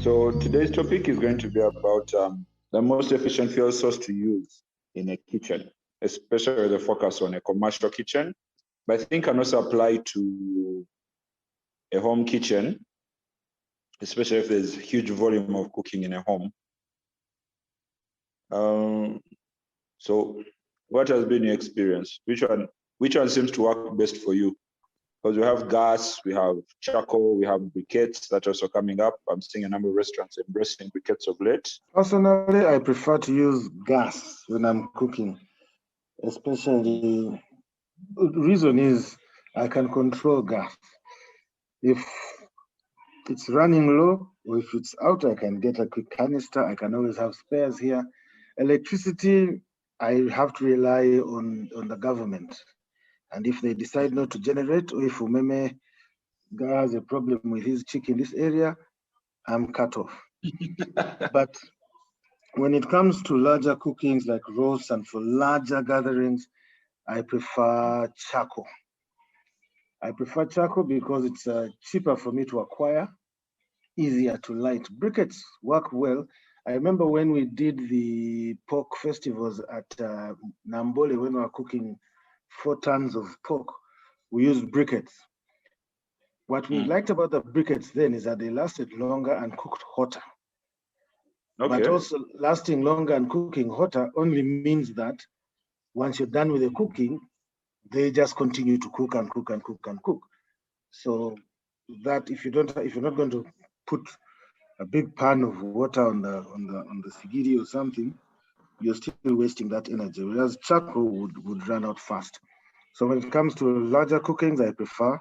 So today's topic is going to be about the most efficient fuel source to use in a kitchen, especially the focus on a commercial kitchen, but I think can also apply to a home kitchen, especially if there's huge volume of cooking in a home. So what has been your experience? Which one seems to work best for you? Because we have gas, we have charcoal, we have briquettes that are also coming up. I'm seeing a number of restaurants embracing briquettes of late. Personally, I prefer to use gas when I'm cooking, especially, the reason is I can control gas. If it's running low or if it's out, I can get a quick canister. I can always have spares here. Electricity, I have to rely on the government. And if they decide not to generate, or if Umeme has a problem with his chick in this area, I'm cut off. But when it comes to larger cookings like roasts and for larger gatherings, I prefer charcoal. I prefer charcoal because it's cheaper for me to acquire, easier to light. Briquettes work well. I remember when we did the pork festivals at Nambole, when we were cooking 4 tons of pork, we used briquettes. What we liked about the briquettes then is that they lasted longer and cooked hotter. Okay. But also lasting longer and cooking hotter only means that once you're done with the cooking, they just continue to cook and cook and cook and cook. So that if you're not going to put a big pan of water on the sigiri or something, you're still wasting that energy. Whereas charcoal would run out fast. So when it comes to larger cookings, I prefer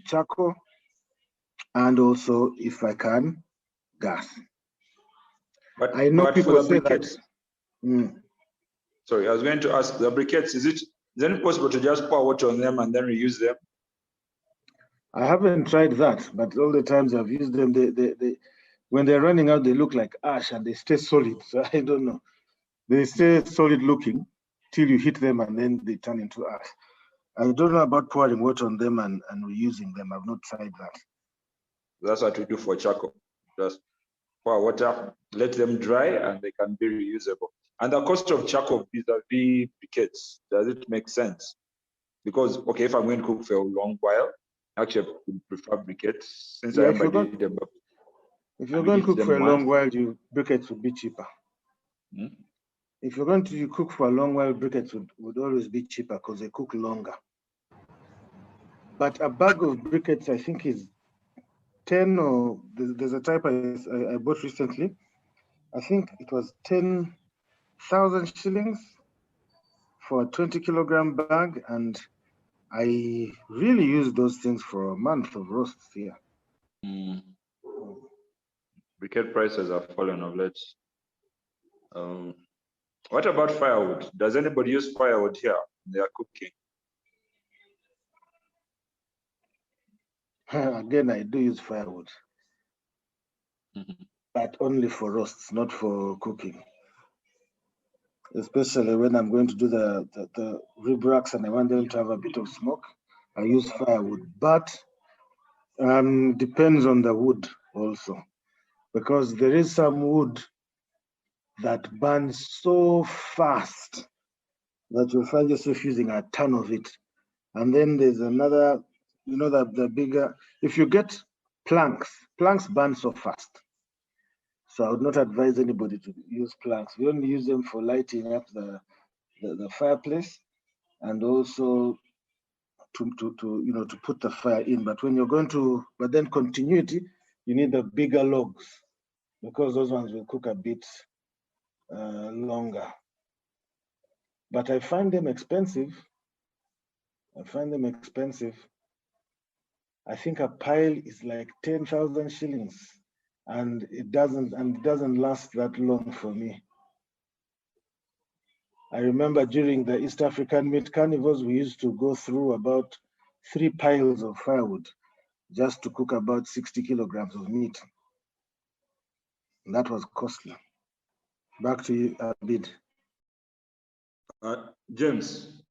charcoal, and also, if I can, gas. But I know people say that. Sorry, I was going to ask the briquettes. Is it possible to just pour water on them and then reuse them? I haven't tried that, but all the times I've used them, they when they're running out, they look like ash and they stay solid. So I don't know. They stay solid looking till you hit them and then they turn into ash. I don't know about pouring water on them and reusing them. I've not tried that. That's what we do for charcoal. Just pour water, let them dry, and they can be reusable. And the cost of charcoal vis-a-vis briquettes, does it make sense? Because, okay, if I'm going to cook for a long while, actually I would prefer briquettes, since I did them. If you're going to cook for a long while, briquettes would be cheaper. If you're going to cook for a long while, briquettes would always be cheaper because they cook longer. But a bag of briquettes, I think, is 10, or there's a type I bought recently. I think it was 10,000 shillings for a 20-kilogram bag, and I really used those things for a month of roasts here. Briquette prices have fallen of late. What about firewood? Does anybody use firewood here when they are cooking? Again, I do use firewood, but only for roasts, not for cooking. Especially when I'm going to do the rib racks and I want them to have a bit of smoke, I use firewood. But depends on the wood also, because there is some wood that burns so fast that you'll find yourself using a ton of it. And then there's another, the bigger, if you get planks burn so fast. So I would not advise anybody to use planks. We only use them for lighting up the fireplace, and also to put the fire in. But when you're but then continuity, you need the bigger logs, because those ones will cook a bit longer. But I find them expensive. I think a pile is like 10,000 shillings, and it doesn't last that long for me. I remember during the East African meat carnivals, we used to go through about 3 piles of firewood just to cook about 60 kilograms of meat. And that was costly. Back to you, Abid. James,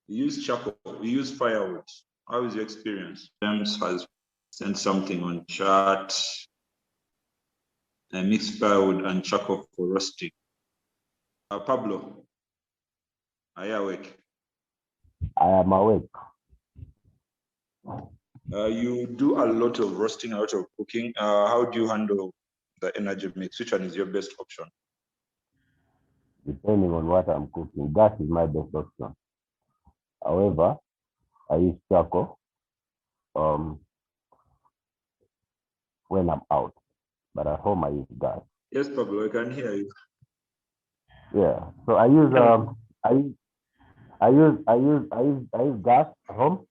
you use charcoal, you use firewood. How is your experience? James has send something on chat. I mix firewood and charcoal for roasting. Pablo, are you awake? I am awake. You do a lot of roasting, a lot of cooking. How do you handle the energy mix? Which one is your best option? Depending on what I'm cooking, gas is my best option. However, I use charcoal when I'm out, but at home I use gas. Yes, Pablo, I can hear you. Yeah, so I use gas at home,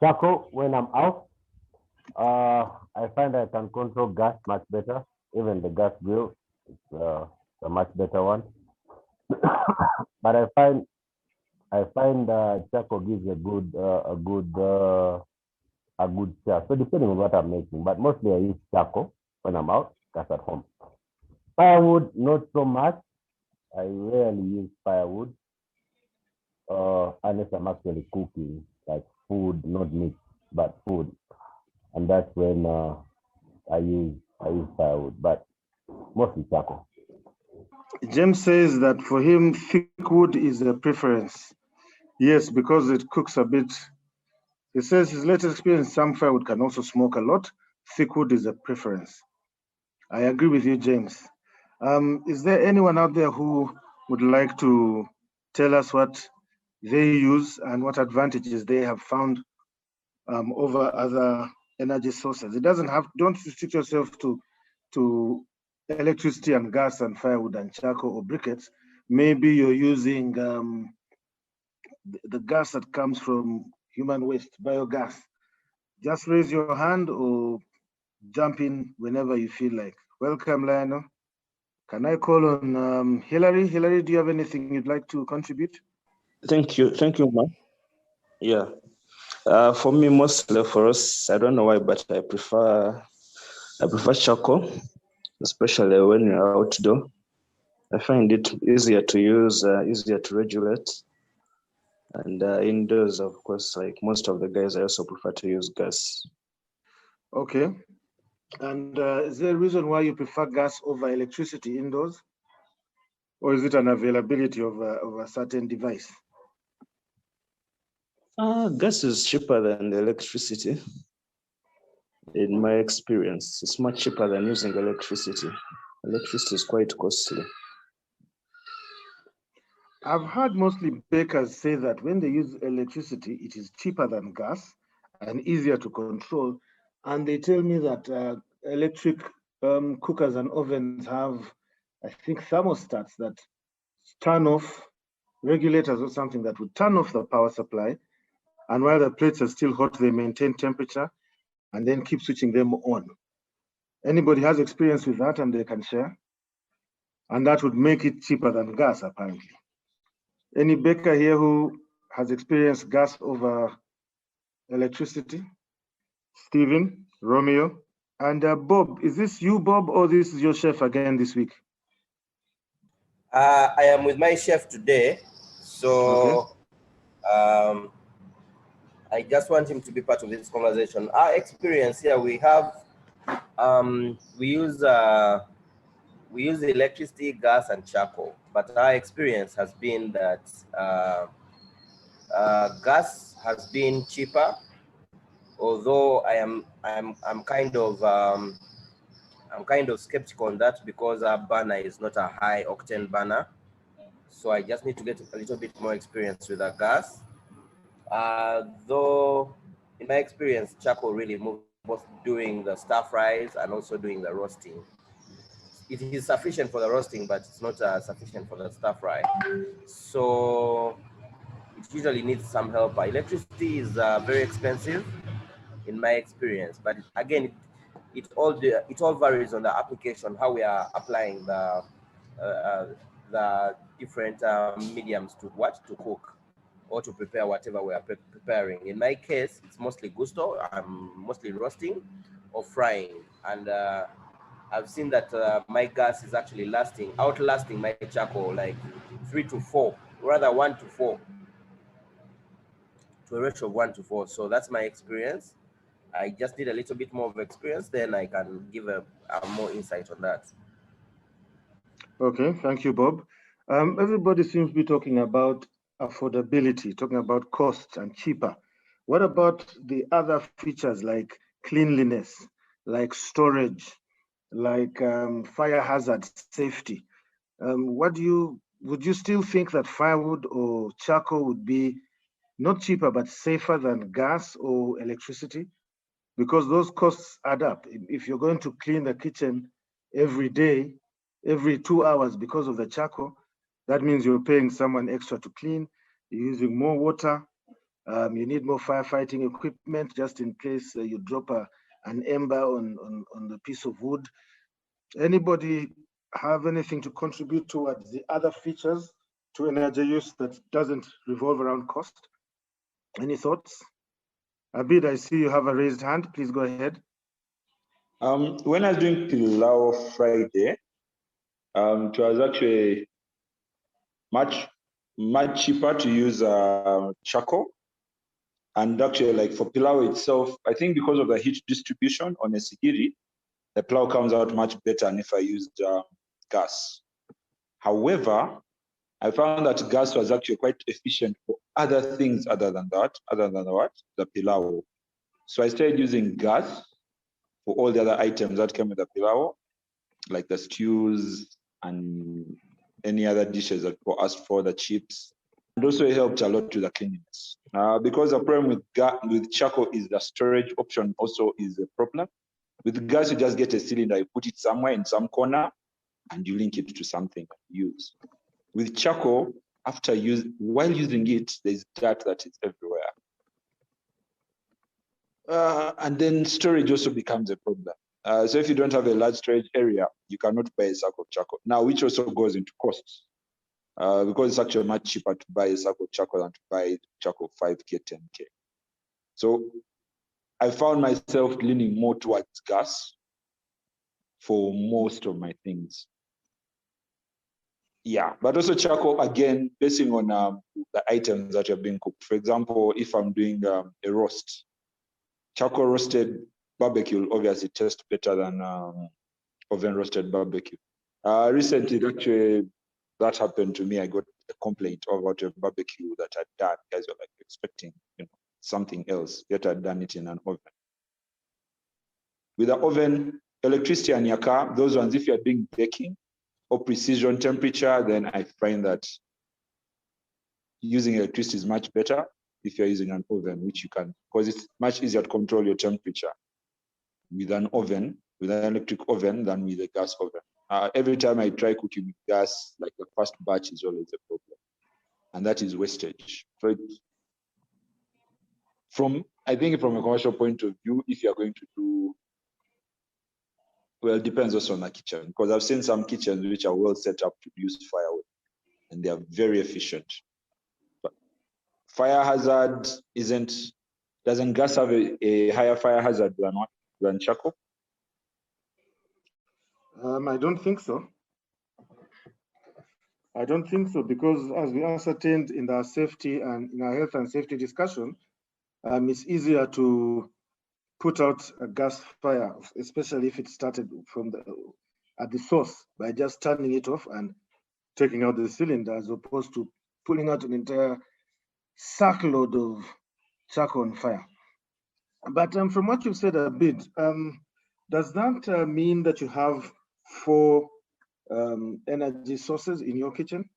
charcoal when I'm out. I find I can control gas much better. Even the gas grill is a much better one. But I find charcoal gives a good share. So depending on what I'm making, but mostly I use charcoal when I'm out, gas at home. Firewood, not so much. I rarely use firewood unless I'm actually cooking, like food, not meat, but food, and that's when I use firewood, but mostly charcoal. James says that for him, thick wood is a preference. Yes, because it cooks a bit. He says his latest experience, some firewood can also smoke a lot. Thick wood is a preference. I agree with you, James. Is there anyone out there who would like to tell us what they use and what advantages they have found over other energy sources? It doesn't have, don't restrict yourself to electricity and gas and firewood and charcoal or briquettes. Maybe you're using the gas that comes from human waste, biogas. Just raise your hand or jump in whenever you feel like. Welcome, Lionel. Can I call on Hillary? Hillary, do you have anything you'd like to contribute? Thank you, man. Yeah, for me, mostly for us, I don't know why, but I prefer charcoal, especially when you're outdoor. I find it easier to use, easier to regulate. And indoors, of course, like most of the guys, I also prefer to use gas. Okay. And is there a reason why you prefer gas over electricity indoors? Or is it an availability of a certain device? Gas is cheaper than the electricity. In my experience, it's much cheaper than using electricity. Electricity is quite costly. I've heard mostly bakers say that when they use electricity, it is cheaper than gas and easier to control. And they tell me that electric cookers and ovens have, I think, thermostats that turn off, regulators or something that would turn off the power supply. And while the plates are still hot, they maintain temperature and then keep switching them on. Anybody has experience with that and they can share? And that would make it cheaper than gas, apparently. Any baker here who has experienced gas over electricity? Stephen, Romeo, and Bob. Is this you, Bob, or this is your chef again this week? I am with my chef today, so okay. I just want him to be part of this conversation. Our experience here, we have, we use electricity, gas, and charcoal. But our experience has been that gas has been cheaper. Although I'm kind of skeptical on that because our burner is not a high octane burner. So I just need to get a little bit more experience with the gas. Though in my experience, charcoal really moves both doing the stir fries and also doing the roasting. It is sufficient for the roasting, but it's not sufficient for the stir fry. So it usually needs some help. Electricity is very expensive in my experience, but again, it all varies on the application, how we are applying the different mediums to cook or to prepare whatever we are preparing. In my case, it's mostly gusto. I'm mostly roasting or frying, and I've seen that my gas is actually outlasting my charcoal like 3 to 4, rather 1 to 4, to a ratio of 1 to 4. So that's my experience. I just need a little bit more of experience, then I can give a more insight on that. Okay, thank you, Bob. Everybody seems to be talking about affordability, talking about costs and cheaper. What about the other features like cleanliness, like storage, like fire hazard safety? Would you still think that firewood or charcoal would be not cheaper, but safer than gas or electricity? Because those costs add up. If you're going to clean the kitchen every day, every 2 hours because of the charcoal, that means you're paying someone extra to clean, you're using more water, you need more firefighting equipment just in case you drop an ember on the piece of wood. Anybody have anything to contribute towards the other features to energy use that doesn't revolve around cost? Any thoughts? Abid, I see you have a raised hand. Please go ahead. When I was doing Pilau Friday, it was actually much cheaper to use charcoal. And actually, like for Pilau itself, I think because of the heat distribution on a sigiri, the Pilau comes out much better than if I used gas. However, I found that gas was actually quite efficient for other things other than what? The Pilau. So I started using gas for all the other items that came with the Pilau, like the stews and any other dishes that were asked for, the chips. And also it helped a lot with the cleanliness. Because the problem with charcoal is the storage option also is a problem. With gas, you just get a cylinder, you put it somewhere in some corner, and you link it to something you use. With charcoal, while using it, there's dirt that is everywhere. And then storage also becomes a problem. So if you don't have a large storage area, you cannot buy a sack of charcoal. Now, which also goes into costs. Because it's actually much cheaper to buy a sack of charcoal than to buy charcoal 5K, 10K. So I found myself leaning more towards gas for most of my things. Yeah, but also charcoal, again, basing on the items that are being cooked. For example, if I'm doing a roast, charcoal roasted barbecue will obviously taste better than oven roasted barbecue. Recently, actually, that happened to me. I got a complaint about a barbecue that I'd done. Guys were like expecting something else, yet I'd done it in an oven. With the oven, electricity and your car, those ones, if you're doing baking or precision temperature, then I find that using electricity is much better if you're using an oven, which you can, because it's much easier to control your temperature with an oven, with an electric oven than with a gas oven. Every time I try cooking with gas, like the first batch is always a problem. And that is wastage. So I think from a commercial point of view, if you're going to do, well, it depends also on the kitchen, because I've seen some kitchens which are well set up to use firewood, and they are very efficient. But fire hazard doesn't gas have a higher fire hazard than charcoal? I don't think so. I don't think so, because as we ascertained in our safety and in our health and safety discussion, it's easier to put out a gas fire, especially if it started at the source by just turning it off and taking out the cylinder, as opposed to pulling out an entire sackload of charcoal on fire. But from what you've said a bit, does that mean that you have 4 energy sources in your kitchen?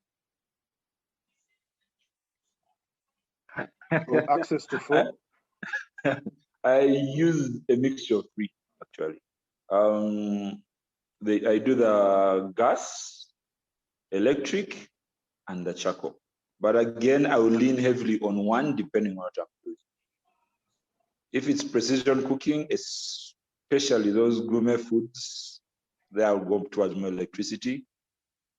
Or access to 4? I use a mixture of 3, actually. I do the gas, electric, and the charcoal. But again, I will lean heavily on one depending on what I'm doing. If it's precision cooking, especially those gourmet foods, they will go towards more electricity,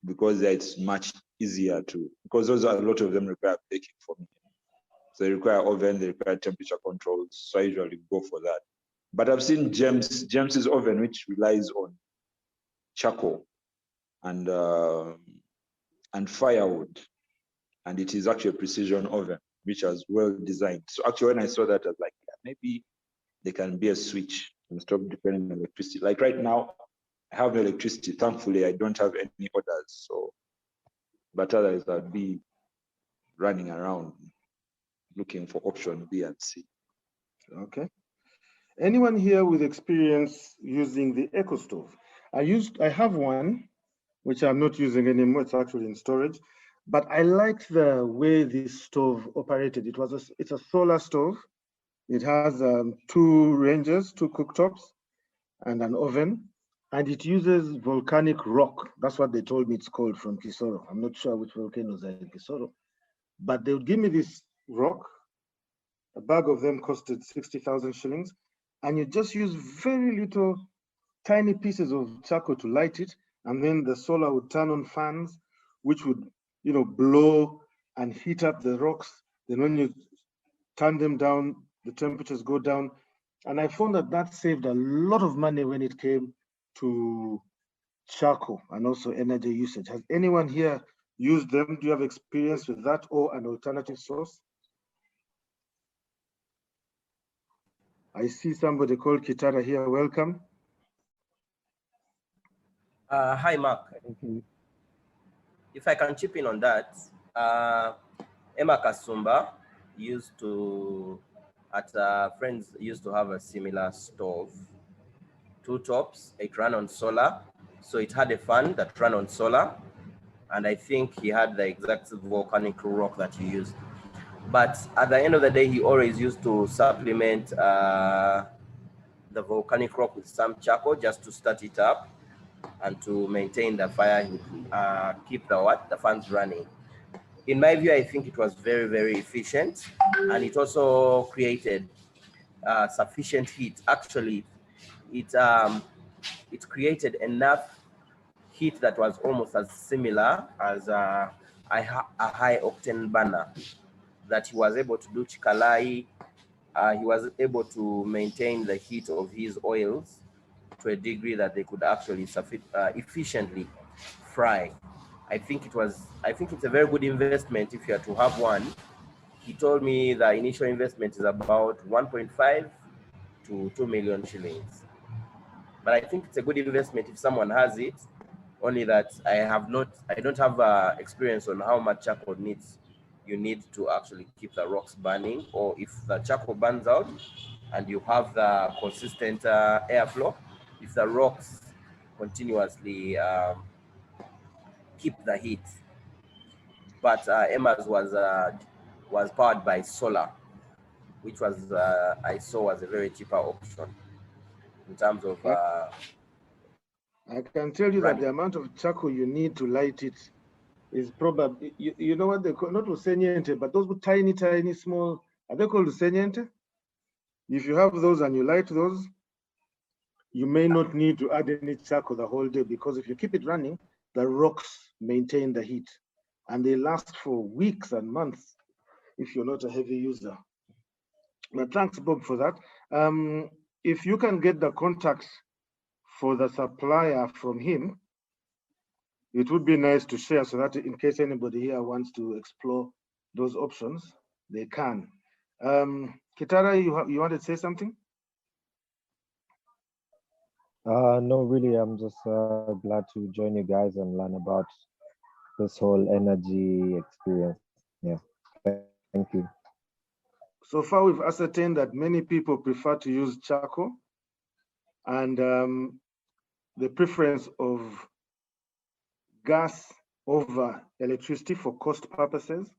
because it's much easier because a lot of them require baking for me. So they require oven, they require temperature controls. So I usually go for that. But I've seen James's oven, which relies on charcoal and firewood, and it is actually a precision oven, which is well designed. So actually, when I saw that, I was like, yeah, maybe they can be a switch and stop depending on electricity. Like right now, I have no electricity. Thankfully, I don't have any orders. So, but otherwise, I'd be running around looking for option B and C. Okay. Anyone here with experience using the Eco Stove? I have one, which I'm not using anymore. It's actually in storage, but I liked the way this stove operated. It's a solar stove. It has 2 ranges, 2 cooktops, and an oven, and it uses volcanic rock. That's what they told me it's called from Kisoro. I'm not sure which volcanoes are in Kisoro, but they would give me this rock. A bag of them costed 60,000 shillings, and you just use very little tiny pieces of charcoal to light it, and then the solar would turn on fans, which would, blow and heat up the rocks. Then when you turn them down, the temperatures go down. And I found that saved a lot of money when it came to charcoal and also energy usage. Has anyone here used them? Do you have experience with that or an alternative source? I see somebody called Kitara here. Welcome. Hi, Mark. If I can chip in on that, Emma Kasumba used to, friends used to have a similar stove, 2 tops. It ran on solar, so it had a fan that ran on solar, and I think he had the exact volcanic rock that he used. But at the end of the day, he always used to supplement the volcanic rock with some charcoal just to start it up and to maintain the fire, keep the fans running. In my view, I think it was very, very efficient, and it also created sufficient heat. Actually, it created enough heat that was almost as similar as a high octane burner, that he was able to do chikalai. He was able to maintain the heat of his oils to a degree that they could actually efficiently fry. I think it's a very good investment if you are to have one. He told me the initial investment is about 1.5 to 2 million shillings. But I think it's a good investment if someone has it, only that I don't have experience on how much charcoal you need to actually keep the rocks burning, or if the charcoal burns out and you have the consistent airflow, if the rocks continuously keep the heat. But Emma's was powered by solar, which was I saw was a very cheaper option in terms of I can tell you that the amount of charcoal you need to light it is probably, you know what they call, not usenyente, but those tiny, tiny, small, are they called usenyente? If you have those and you light those, you may not need to add any charcoal the whole day, because if you keep it running, the rocks maintain the heat and they last for weeks and months if you're not a heavy user. But thanks, Bob, for that. If you can get the contacts for the supplier from him, it would be nice to share so that in case anybody here wants to explore those options, they can. Kitara, you want to say something? No, really, I'm just glad to join you guys and learn about this whole energy experience. Yeah, thank you. So far, we've ascertained that many people prefer to use charcoal, and the preference of gas over electricity for cost purposes.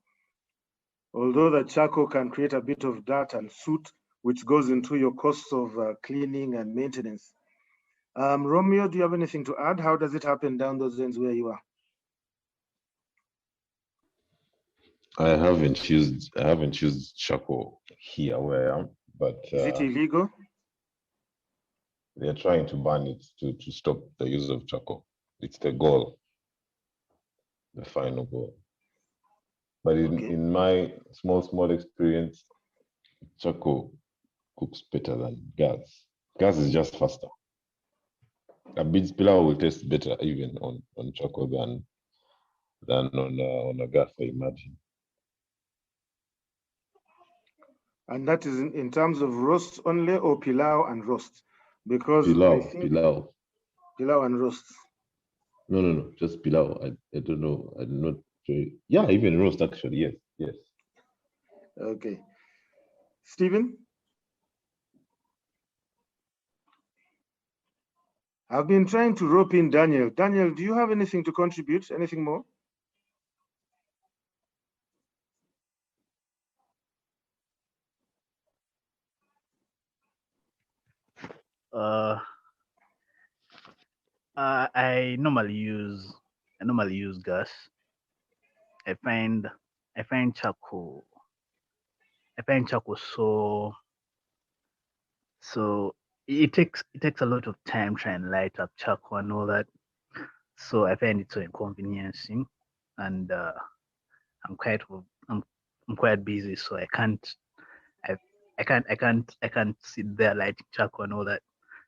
Although the charcoal can create a bit of dirt and soot, which goes into your costs of cleaning and maintenance. Romeo, do you have anything to add? How does it happen down those ends where you are? I haven't used charcoal here where I am, but is it illegal? They're trying to ban it to stop the use of charcoal. It's the goal, the final goal. But in my small experience, charcoal cooks better than gas. Gas is just faster. A beans pilau will taste better even on charcoal than on a gas, I imagine. And that is in terms of roast only or pilau and roast? Because Pilau, I think pilau and roast. No, just pilau. I don't know. I'm not sure. Yeah, even roast actually. Yes. Okay. Stephen? I've been trying to rope in Daniel. Daniel, do you have anything to contribute? Anything more? I normally use gas. I find charcoal. So it takes a lot of time trying to light up charcoal and all that. So I find it so inconveniencing, and I'm quite busy, so I can't sit there lighting charcoal and all that.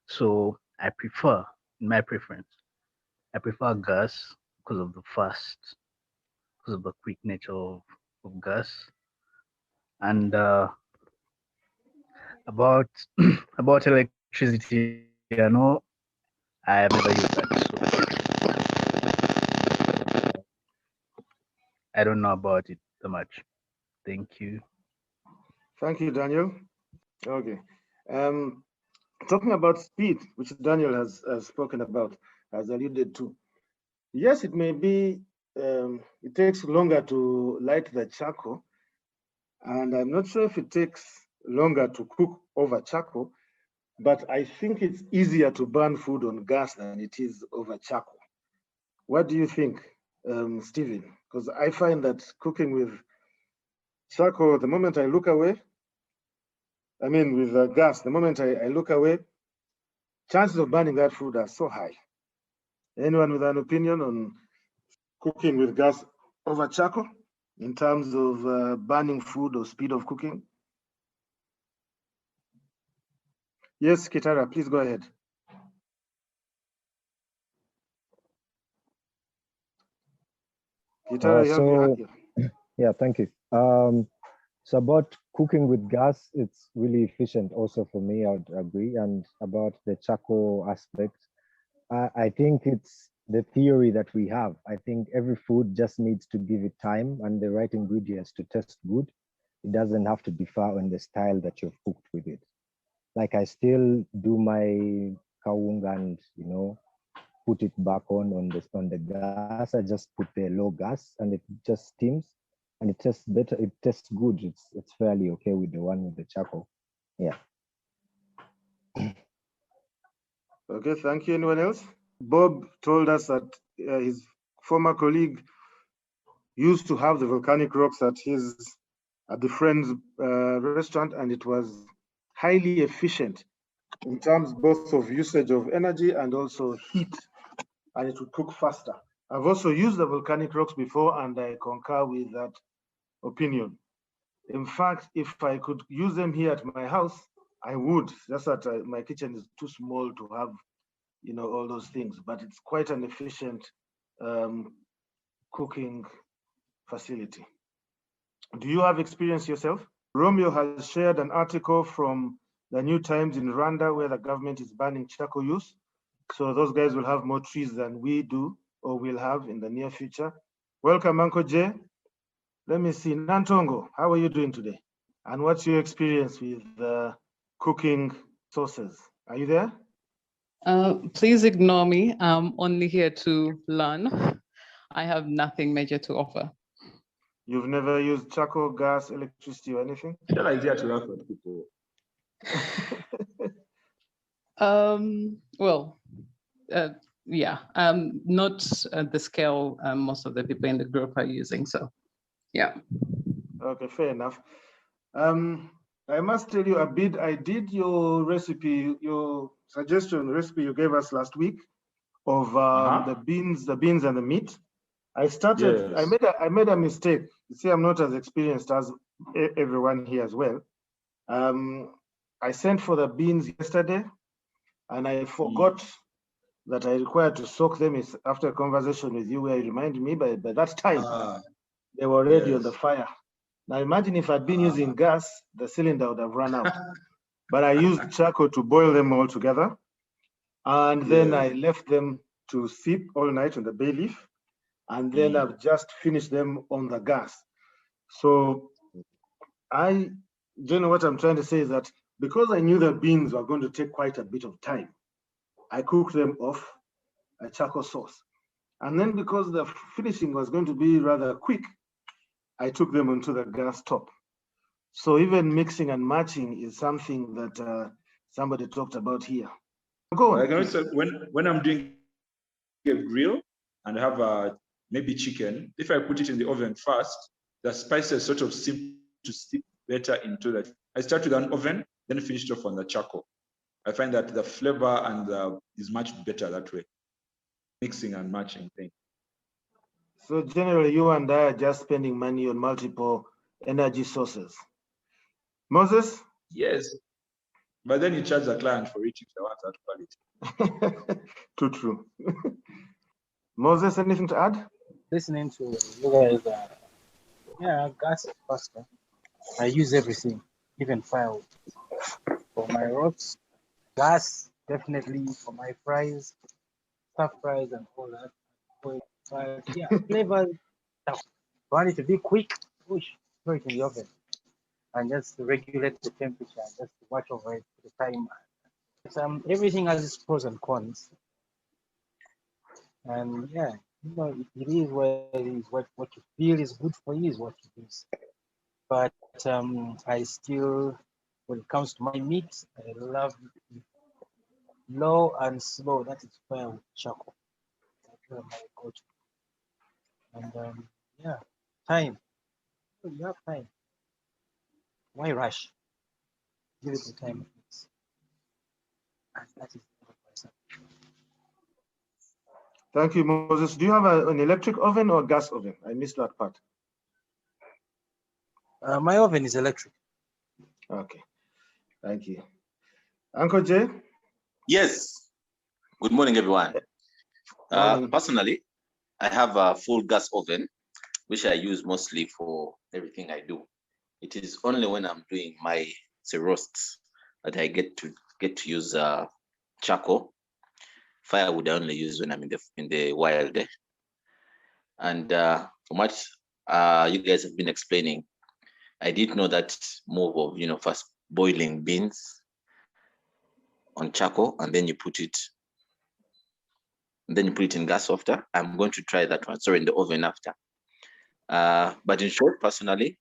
So I prefer, in my preference, I prefer gas because of the quick nature of gas. And about about electricity, I know I have never used that, so I don't know about it so much. Thank you. Thank you, Daniel. Okay. Talking about speed, which Daniel has spoken about, has alluded to. Yes, it may be, it takes longer to light the charcoal, and I'm not sure if it takes longer to cook over charcoal, but I think it's easier to burn food on gas than it is over charcoal. What do you think, Stephen? Because I find that cooking with charcoal, the moment I look away, I mean with gas, the moment I look away, chances of burning that food are so high. Anyone with an opinion on cooking with gas over charcoal in terms of burning food or speed of cooking? Yes, Kitara, please go ahead. Kitara, yeah, thank you. So about cooking with gas, it's really efficient also for me, I would agree. And about the charcoal aspect, I think it's the theory that we have. I think every food just needs to give it time and the right ingredients to taste good. It doesn't have to differ on the style that you've cooked with it. Like I still do my kawunga and, you know, put it back on the gas. I just put the low gas and it just steams and it tastes better. It tastes good. It's fairly okay with the one with the charcoal. Yeah. Okay, thank you. Anyone else? Bob told us that his former colleague used to have the volcanic rocks at the friend's restaurant, and it was highly efficient in terms both of usage of energy and also heat, and it would cook faster. I've also used the volcanic rocks before, and I concur with that opinion. In fact, if I could use them here at my house, I would. Just that my kitchen is too small to have, you know, all those things, but it's quite an efficient cooking facility. Do you have experience yourself? Romeo has shared an article from the New Times in Rwanda where the government is banning charcoal use. So those guys will have more trees than we do or will have in the near future. Welcome, Uncle Jay. Let me see, Nantongo, how are you doing today? And what's your experience with cooking sauces? Are you there? Please ignore me. I'm only here to learn. I have nothing major to offer. You've never used charcoal, gas, electricity, or anything? Tell idea to laugh at people. Well, yeah, not the scale most of the people in the group are using. So, yeah. Okay, fair enough. I must tell you, Abid, I did your recipe, your suggestion recipe you gave us last week of the beans and the meat. I started. Yes. I made a mistake. You see, I'm not as experienced as everyone here as well. I sent for the beans yesterday, and I forgot that I required to soak them. After a conversation with you, where you reminded me, by that time they were already on the fire. Now imagine if I'd been using gas, the cylinder would have run out. But I used charcoal to boil them all together. And then I left them to steep all night on the bay leaf. And then I've just finished them on the gas. So what I'm trying to say is that because I knew the beans were going to take quite a bit of time, I cooked them off a charcoal sauce. And then because the finishing was going to be rather quick, I took them onto the gas top. So even mixing and matching is something that somebody talked about here. Go on. I can also, when I'm doing a grill and have maybe chicken, if I put it in the oven first, the spices sort of seem to stick better into that. I start with an oven, then finish it off on the charcoal. I find that the flavor and is much better that way. Mixing and matching thing. So generally, you and I are just spending money on multiple energy sources. Moses? Yes, but then you charge the client for it if they want that quality. Too true. Moses, anything to add? Listening to you guys, yeah, gas is faster. I use everything, even firewood. For my roast, gas, definitely for my fries, stuff fries and all that. But yeah, flavor, want it to be quick, push, throw it in the oven. And just regulate the temperature, just watch over it for the time. But, everything has its pros and cons. And yeah, it is what it is. What you feel is good for you is what you use. But I still, when it comes to my meat, I love low and slow. That is fire with charcoal. That's my go-to. And yeah, time. You have time. Why rush? Give it the time it needs. And that is the Thank you, Moses. Do you have an electric oven or gas oven? I missed that part. My oven is electric. Okay, thank you. Uncle Jay? Yes. Good morning, everyone. Personally, I have a full gas oven, which I use mostly for everything I do. It is only when I'm doing my roasts that I get to use charcoal. Firewood I only use when I'm in the wild. And from what you guys have been explaining, I did know that move of first boiling beans on charcoal and then you put it in gas after. I'm going to try that one. Sorry, in the oven after. But in short, personally,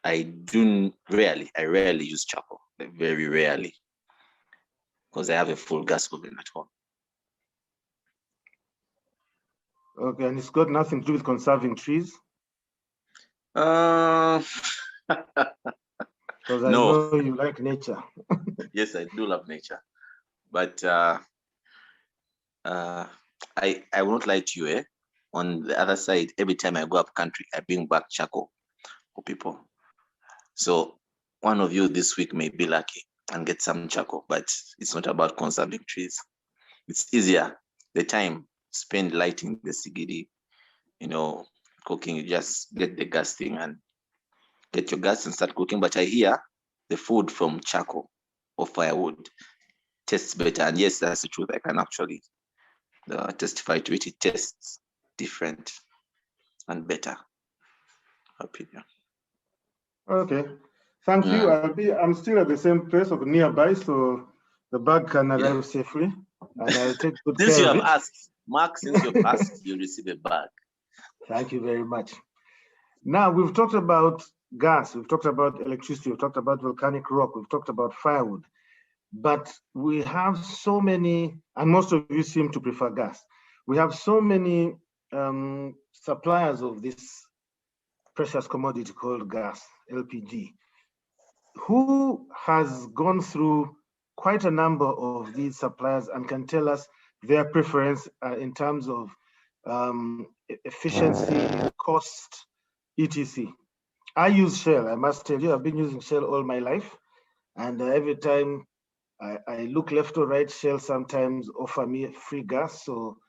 I rarely use charcoal. Very rarely, because I have a full gas oven at home. Okay, and it's got nothing to do with conserving trees? Because I know you like nature. Yes, I do love nature. But I won't lie to you. On the other side, every time I go up country, I bring back charcoal for people. So one of you this week may be lucky and get some charcoal, but it's not about conserving trees. It's easier. The time spent lighting the sigidi, cooking, you just get the gas thing and get your gas and start cooking. But I hear the food from charcoal or firewood tastes better. And yes, that's the truth. I can actually testify to it. It tastes different and better. Opinion. Okay, thank you. I'm still at the same place of nearby, so the bag can arrive safely, and I'll take good Since care you of have it. asked, Mark, since you've asked, you receive a bag. Thank you very much. Now, we've talked about gas, we've talked about electricity, we've talked about volcanic rock, we've talked about firewood, but we have so many, and most of you seem to prefer gas. We have so many suppliers of this precious commodity called gas, LPG. Who has gone through quite a number of these suppliers and can tell us their preference in terms of efficiency, cost, etc. I use Shell. I must tell you, I've been using Shell all my life. And every time I look left or right, Shell sometimes offer me free gas. So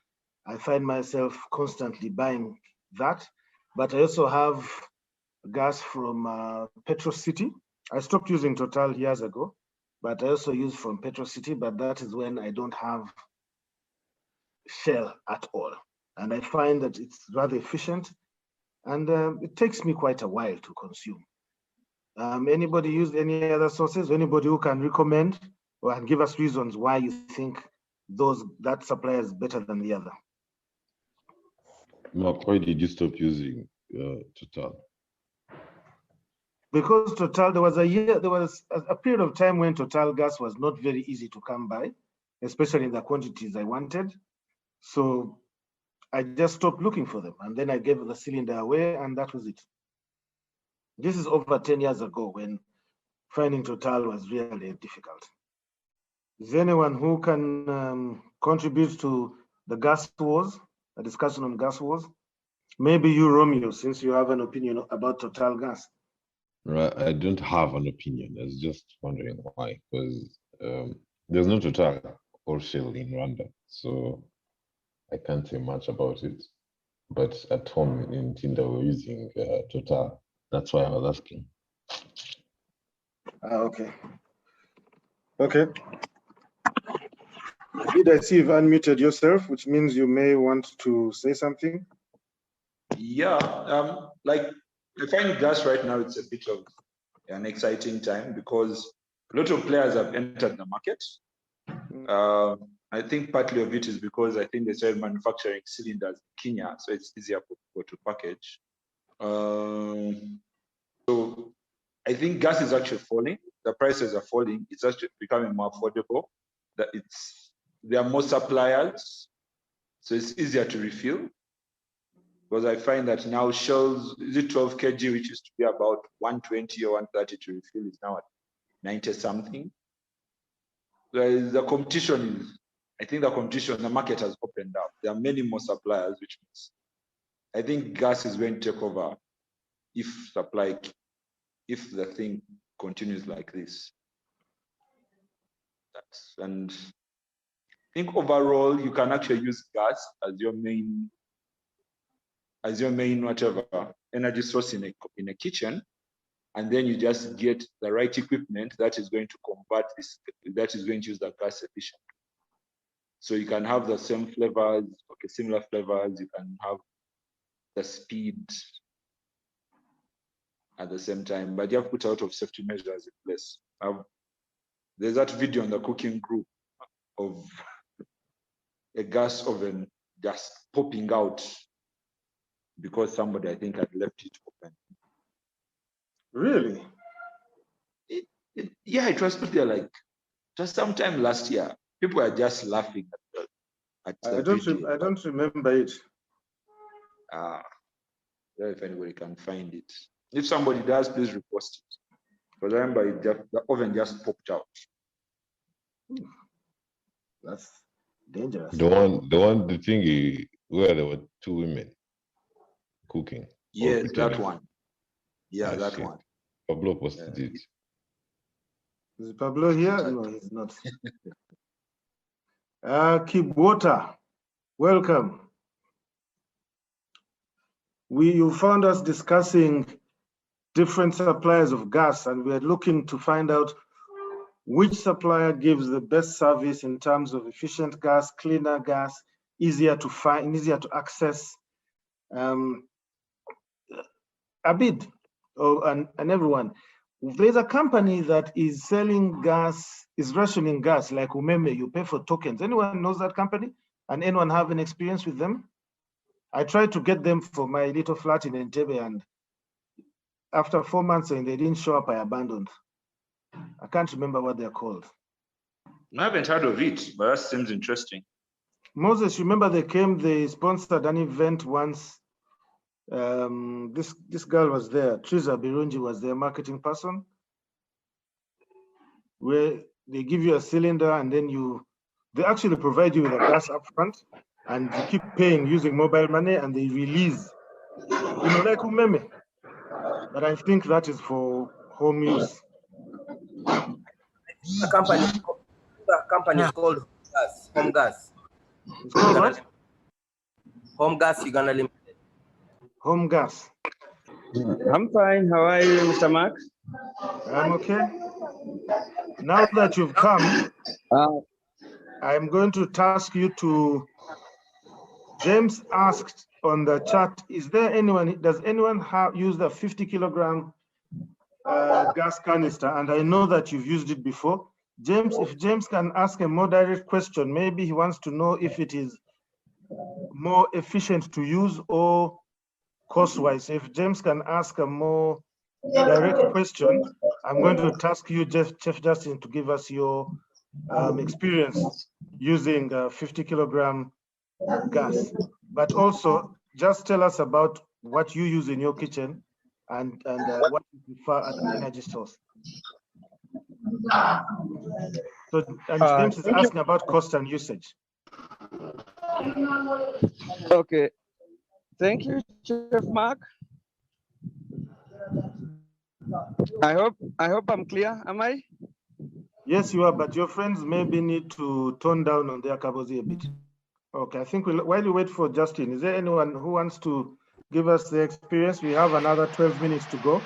I find myself constantly buying that. But I also have gas from Petro City. I stopped using Total years ago, but I also use from Petro City, but that is when I don't have Shell at all. And I find that it's rather efficient, and it takes me quite a while to consume. Anybody use any other sources? Anybody who can recommend or give us reasons why you think that supplier is better than the other? Mark, why did you stop using Total? Because Total, there was a period of time when Total gas was not very easy to come by, especially in the quantities I wanted. So I just stopped looking for them, and then I gave the cylinder away, and that was it. This is over 10 years ago when finding Total was really difficult. Is there anyone who can contribute to the gas wars, a discussion on gas wars? Maybe you, Romeo, since you have an opinion about Total gas. Right, I don't have an opinion. I was just wondering why, because there's no Total or Shell in Rwanda, so I can't say much about it. But at home in Tinda, we're using Total. That's why I was asking. Okay. Okay. Did I see you've unmuted yourself, which means you may want to say something? Yeah, like I find gas right now, it's a bit of an exciting time because a lot of players have entered the market. I think partly of it is because I think they started manufacturing cylinders in Kenya, so it's easier for people to package. So I think gas is actually falling. The prices are falling. It's actually becoming more affordable. There are more suppliers, so it's easier to refill. Because I find that now Shell's, is it 12 kg, which used to be about 120 or 130 to refill, is now at 90 something. The competition is, I think the competition in the market has opened up. There are many more suppliers, which means I think gas is going to take over if the thing continues like this. And I think overall, you can actually use gas as your main whatever energy source in a kitchen, and then you just get the right equipment that is going to convert this, that is going to use the gas efficiently. So you can have the same flavors, okay, similar flavors, you can have the speed at the same time, but you have to put a lot of safety measures in place. There's that video on the cooking group of a gas oven just popping out because somebody, I think, had left it open. Really? Yeah, it was put there like just sometime last year. People are just laughing at the video. I don't remember it. If anybody can find it. If somebody does, please repost it. Because I remember the oven just popped out. That's dangerous. The thing where there were two women cooking. Yes, that one. Yeah, that one. Pablo posted it. Is Pablo here? No, he's not. Kibwota, welcome. You found us discussing different suppliers of gas, and we are looking to find out which supplier gives the best service in terms of efficient gas, cleaner gas, easier to find, easier to access. Abid, and everyone, there's a company that is selling gas, is rationing gas like Umeme. You pay for tokens. Anyone knows that company? And anyone have an experience with them? I tried to get them for my little flat in Entebbe, and after 4 months and they didn't show up, I abandoned. I can't remember what they're called. I haven't heard of it, but that seems interesting. Moses, remember they sponsored an event once. This girl was there, Triza Birunji was their marketing person, where they give you a cylinder and then they actually provide you with a gas up front, and you keep paying using mobile money, and they release, like Umeme. But I think that is for home use. The company is called Home Gas. It's called what? Home Gas Uganda Limited. Home Gas. I'm fine. How are you, Mr. Mark? I'm okay. Now that you've come, I'm going to task you to, James asked on the chat, does anyone use the 50 kilogram gas canister? And I know that you've used it before. James, if James can ask a more direct question, maybe he wants to know if it is more efficient to use or cost-wise. If James can ask a more direct question, I'm going to task you, Chef Justin, to give us your experience using 50 kilogram gas. But also, just tell us about what you use in your kitchen and what you prefer as an energy source. So, and James is asking about cost and usage. Okay, thank you, Chef Mark. I hope I'm clear. Am I? Yes, you are, but your friends maybe need to tone down on their cabozi a bit. Okay, I think while you wait for Justin, is there anyone who wants to give us the experience? We have another 12 minutes to go.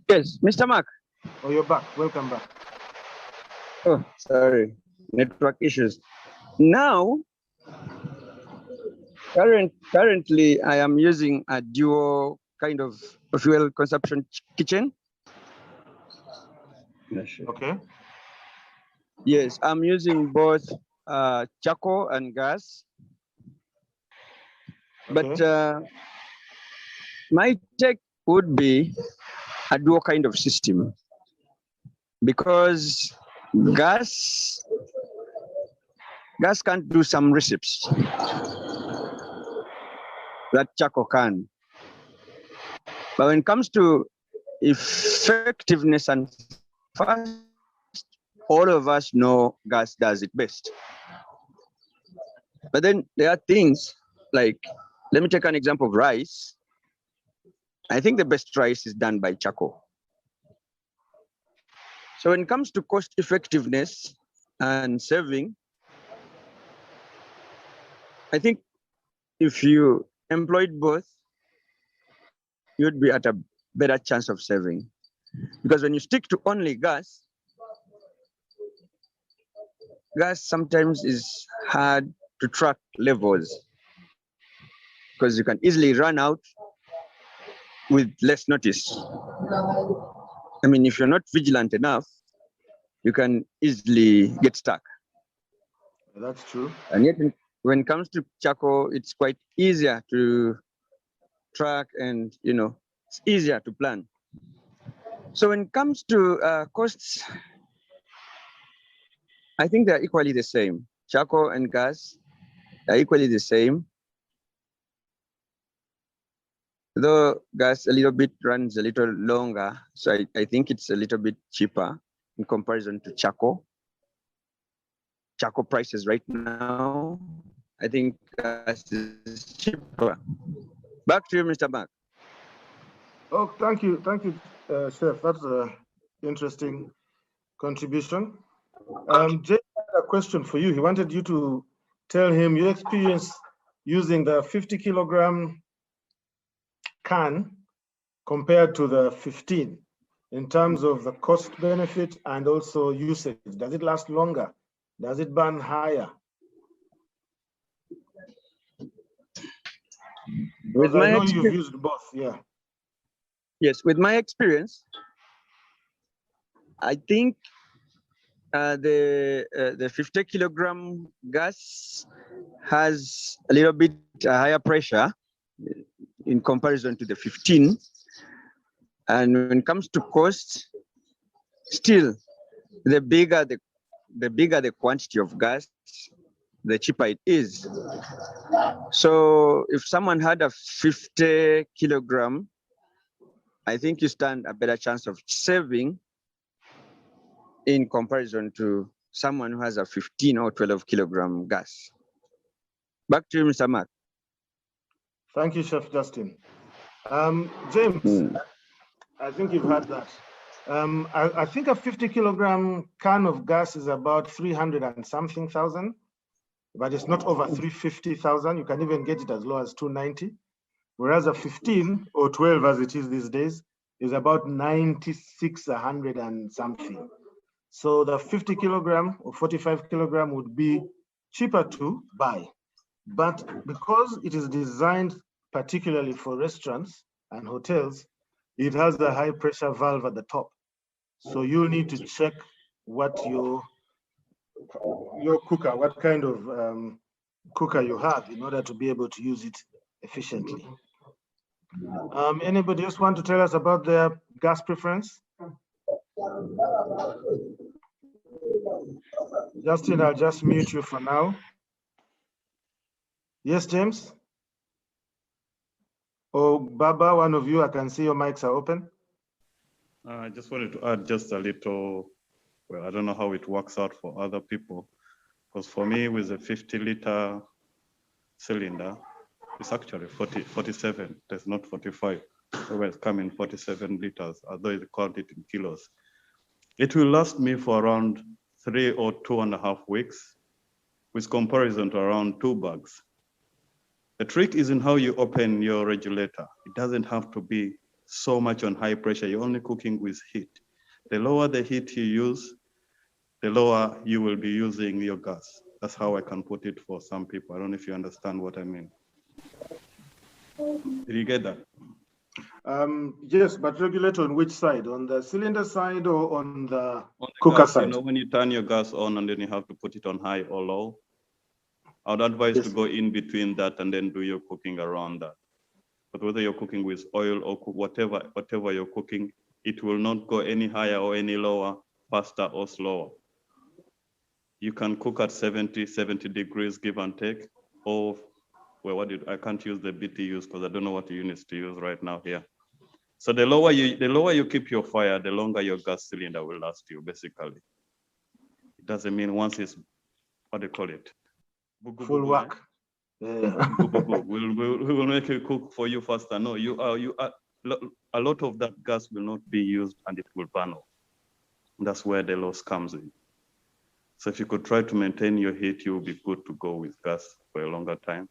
Yes, Mr. Mark. Oh, you're back. Welcome back. Oh, sorry, network issues. Now, currently, I am using a dual kind of fuel consumption kitchen. Okay. Yes, I'm using both charcoal and gas. Okay. But my take would be a dual kind of system, because gas can't do some recipes that charcoal can. But when it comes to effectiveness and fast, all of us know gas does it best. But then there are things like, let me take an example of rice. I think the best rice is done by charcoal. So when it comes to cost effectiveness and saving, I think if you employed both, you'd be at a better chance of saving. Because when you stick to only gas sometimes is hard to track levels, because you can easily run out with less notice. I mean, if you're not vigilant enough, you can easily get stuck. That's true. And yet, when it comes to charcoal, it's quite easier to track, and it's easier to plan. So when it comes to costs, I think they're equally the same. Charcoal and gas are equally the same. Though gas a little bit runs a little longer, so I think it's a little bit cheaper in comparison to charcoal. Charcoal prices right now, I think gas is cheaper. Back to you, Mr. Mark. Oh, thank you, Chef. That's an interesting contribution. Jay had a question for you. He wanted you to tell him your experience using the 50 kilogram can compared to the 15 in terms of the cost benefit and also usage. Does it last longer? Does it burn higher? With I know you've used both, yeah. Yes, with my experience, I think the 50 kilogram gas has a little bit higher pressure in comparison to the 15. And when it comes to cost, still the bigger the quantity of gas, the cheaper it is. So if someone had a 50 kilogram, I think you stand a better chance of saving in comparison to someone who has a 15 or 12 kilogram gas. Back to you, Mr. Mark. Thank you, Chef Justin. James, I think you've heard that. I think a 50 kilogram can of gas is about 300 and something thousand, but it's not over 350,000. You can even get it as low as 290. whereas a 15 or 12 as it is these days is about 96, 100 and something. So the 50 kilogram or 45 kilogram would be cheaper to buy. But because it is designed particularly for restaurants and hotels, it has a high pressure valve at the top. So you need to check what your cooker, what kind of cooker you have in order to be able to use it efficiently. Anybody else want to tell us about their gas preference? Justin, I'll just mute you for now. Yes, James? Or Baba, one of you, I can see your mics are open. I just wanted to add just a little, well, I don't know how it works out for other people, because for me with a 50-liter cylinder, it's actually 47, there's not 45. So it's coming 47 liters, although you count it in kilos. It will last me for around 3 or 2.5 weeks, with comparison to around 2 bags. The trick is in how you open your regulator. It doesn't have to be so much on high pressure. You're only cooking with heat. The lower the heat you use, the lower you will be using your gas. That's how I can put it for some people. I don't know if you understand what I mean. Did you get that? Yes, but regulate on which side? On the cylinder side or on the cooker gas, side? You know, when you turn your gas on and then you have to put it on high or low, I'd advise to go in between that and then do your cooking around that. But whether you're cooking with oil or whatever you're cooking, it will not go any higher or any lower, faster or slower. You can cook at 70 degrees, give and take, or, well, I can't use the BTUs because I don't know what units to use right now here. So the lower you keep your fire, the longer your gas cylinder will last you, basically. It doesn't mean once it's, what do you call it? Full work. We will make it cook for you faster. No, a lot of that gas will not be used and it will burn off. That's where the loss comes in. So if you could try to maintain your heat, you will be good to go with gas for a longer time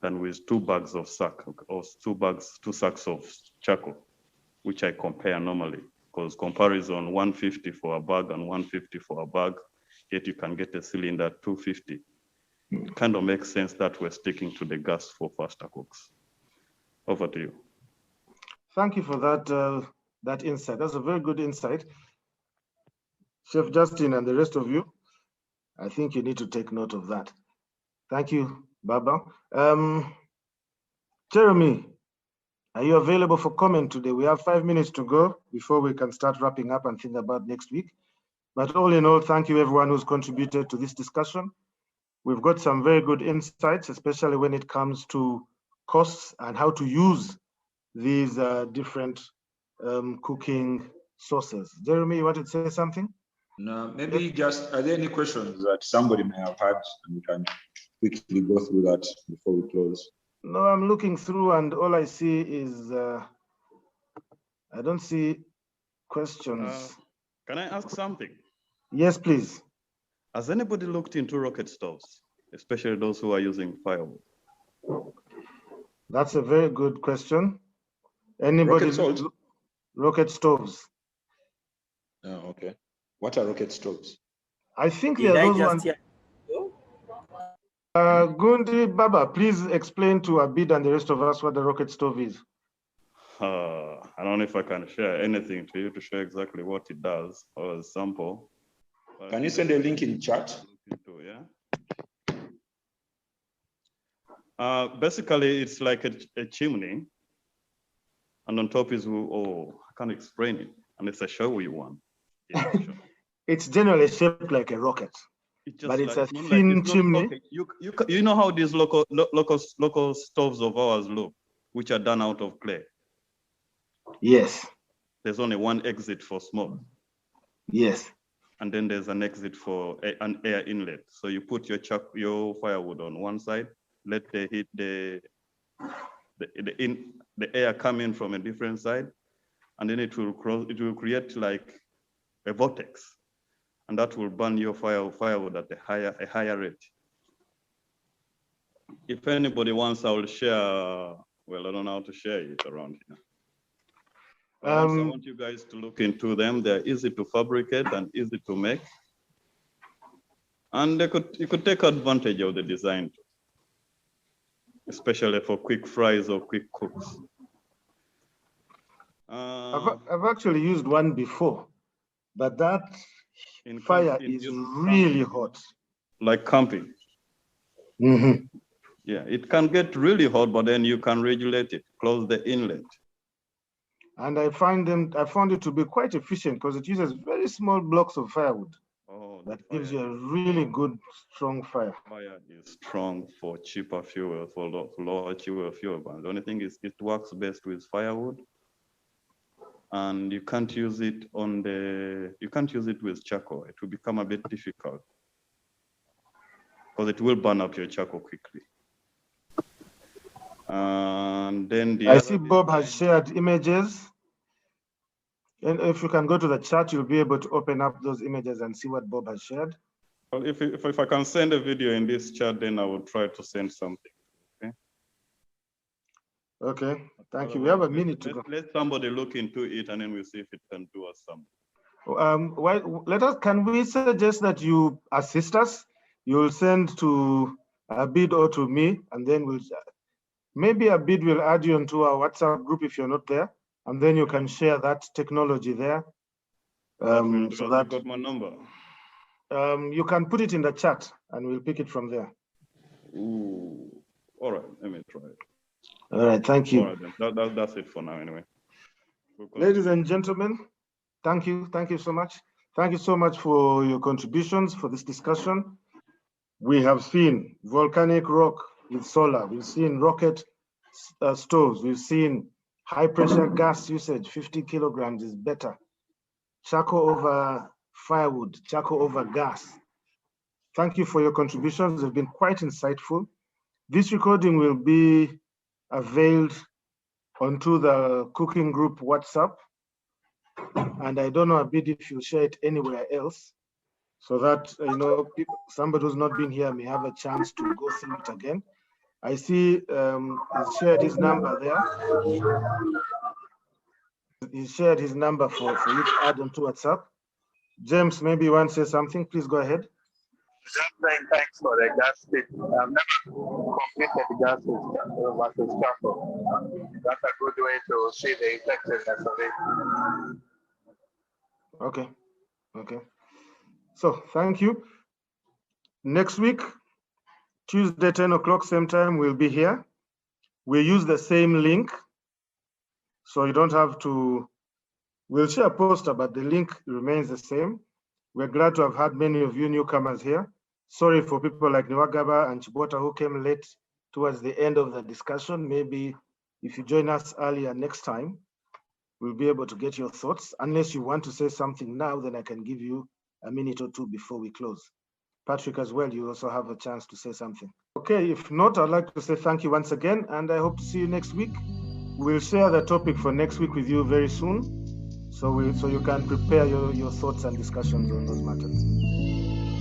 than with 2 bags of sack or 2 sacks of charcoal, which I compare normally, because comparison 150 for a bag and 150 for a bag, yet you can get a cylinder at 250. It kind of makes sense that we're sticking to the gas for faster cooks. Over to you. Thank you for that insight. That's a very good insight. Chef Justin and the rest of you, I think you need to take note of that. Thank you, Baba. Jeremy, are you available for comment today? We have 5 minutes to go before we can start wrapping up and think about next week. But all in all, thank you everyone who's contributed to this discussion. We've got some very good insights, especially when it comes to costs and how to use these different cooking sources. Jeremy, you wanted to say something? No, maybe just, are there any questions that somebody may have had and we can quickly go through that before we close? No, I'm looking through and all I see is, I don't see questions. Can I ask something? Yes, please. Has anybody looked into rocket stoves, especially those who are using firewood? That's a very good question. Anybody? Rocket stoves. Oh, okay. What are rocket stoves? I think they're those ones. Gundi, Baba, please explain to Abid and the rest of us what the rocket stove is. I don't know if I can share anything to you to show exactly what it does or a sample. Can you send a link in chat? Basically, it's like a chimney, and on top is, I can't explain it, and it's a showy one. Yeah, sure. It's generally shaped like a rocket, but it's a thin chimney. Okay. You know how these local stoves of ours look, which are done out of clay? Yes. There's only one exit for smoke. Yes. And then there's an exit for an air inlet. So you put your firewood on one side, let the heat, the air come in from a different side, and then it will create like a vortex, and that will burn your firewood at a higher rate. If anybody wants, I will share well, I don't know how to share it around here. I want you guys to look into them. They're easy to fabricate and easy to make. And you could take advantage of the design, especially for quick fries or quick cooks. I've actually used one before, but that fire is really hot. Like camping. Mm-hmm. Yeah, it can get really hot, but then you can regulate it, close the inlet. And I found it to be quite efficient because it uses very small blocks of firewood. Oh, that gives you a really good, strong fire. Fire is strong for cheaper fuel, for lower fuel. But the only thing is it works best with firewood. And you can't use it with charcoal. It will become a bit difficult because it will burn up your charcoal quickly. And then I see Bob has shared images. And if you can go to the chat, you'll be able to open up those images and see what Bob has shared. Well, if I can send a video in this chat, then I will try to send something. Okay. Okay. Thank you. We have a minute to go. Let somebody look into it, and then we'll see if it can do us something. Can we suggest that you assist us? You'll send to Abid or to me, and then maybe Abid will add you into our WhatsApp group if you're not there, and then you can share that technology there. So that you got my number. You can put it in the chat, and we'll pick it from there. Ooh. All right, let me try it. All right, thank you. All right, then. That's it for now, anyway. Ladies and gentlemen, thank you so much. Thank you so much for your contributions for this discussion. We have seen volcanic rock with solar. We've seen rocket stoves. We've seen high pressure gas usage, 50 kilograms is better. Charcoal over firewood, charcoal over gas. Thank you for your contributions. They've been quite insightful. This recording will be availed onto the cooking group WhatsApp. And I don't know, Abid, if you share it anywhere else, so that somebody who's not been here may have a chance to go through it again. I see he's shared his number there. He shared his number for you to add onto WhatsApp. James, maybe you want to say something? Please go ahead. Just saying thanks for the gas stick. I've never completed the gas versus charcoal. That's a good way to see the effectiveness of it. Okay. So thank you. Next week, Tuesday, 10 o'clock, same time, we'll be here. We'll use the same link. So you don't have to, we'll share a poster, but the link remains the same. We're glad to have had many of you newcomers here. Sorry for people like Niwagaba and Chibota who came late towards the end of the discussion. Maybe if you join us earlier next time, we'll be able to get your thoughts. Unless you want to say something now, then I can give you a minute or two before we close. Patrick as well, you also have a chance to say something. Okay, if not, I'd like to say thank you once again, and I hope to see you next week. We'll share the topic for next week with you very soon, so you can prepare your thoughts and discussions on those matters.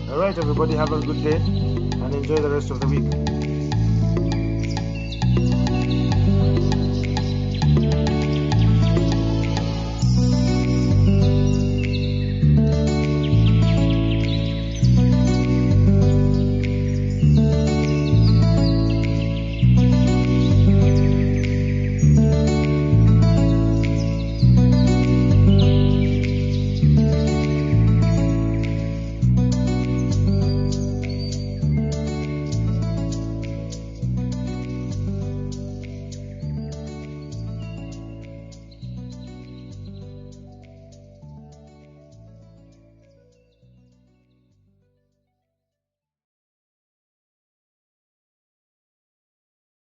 All right, everybody, have a good day and enjoy the rest of the week.